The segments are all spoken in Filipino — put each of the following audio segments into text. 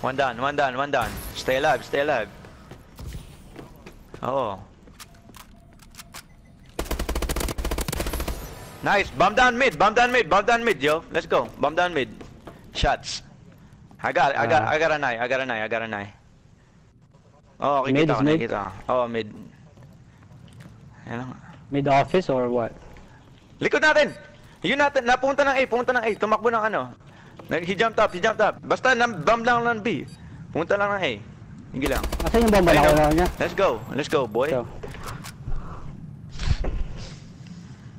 One down, one down, one down. Stay alive, stay alive. Oh. Nice. Bomb down mid, bomb down mid, bomb down mid, yo. Let's go. Bomb down mid. Shots. I got an eye, I got an eye. Oh, Mid kikita ko, is mid? nakikita ko. Oh, mid. Ayan. Mid office or what? Likod natin! Yun natin, napunta ng A, tumakbo ng ano. He jumped up. Basta bomb lang ng B. Punta lang ng A. Hindi lang. Asan yung bomba Ayun, na niya? Let's go, boy. So,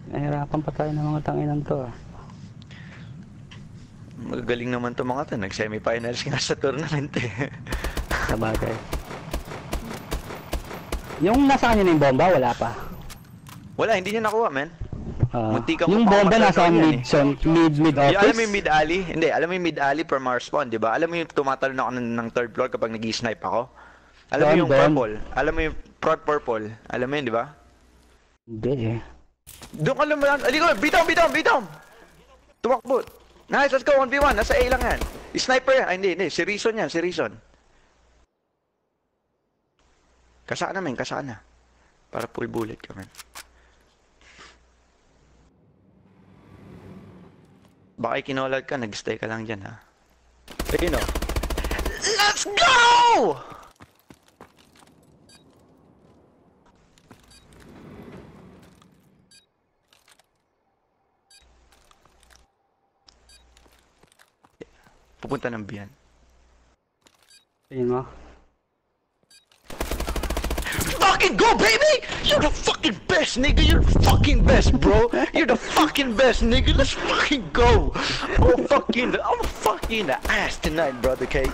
nahirapan pa tayo ng mga tanginan to ah. Magagaling naman to mga to. Nag-semifinals nga sa tournament eh. Sabagay. Yung nasa kanya na yung bomba, wala pa. Wala, hindi niya nakuha, man. Muntikan Yung pa bomba ako nasa yan, mid zone, mid office. Alam mo yung mid alley? Hindi, alam mo yung mid alley from our spawn, di ba? Alam mo yung tumatalon ako ng third floor kapag nag-i-snipe ako? Alam mo yung purple? Alam mo yung front purple? Alam mo yun, di ba? Hindi eh. Doon ka lang, aliko, beat down! Tumakbo. Nice, let's go, 1v1. Nasa A lang yan. Sniper yan. Ay, hindi. Si Reason yan, si Reason. Kasana, men, kasana. Para full bullet ka, men. Baka ikinolag ka, nag-stay ka lang dyan, ha? Ayun, o. Let's go! Pupunta ng biyan. Ayun mo. Fucking go, baby! You're the fucking best, nigga! You're the fucking best, bro! You're the fucking best, nigga! Let's fucking go! I'm fucking the ass tonight, brother K.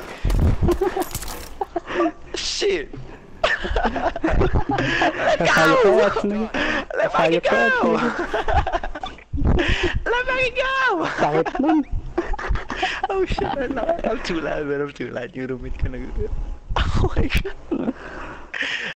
Shit! Let's go! Let's fucking go! Let's fucking go! Sakit nun. Oh shit, I'm too loud, man. I'm too loud. Yung roommate ko nag... Oh my god.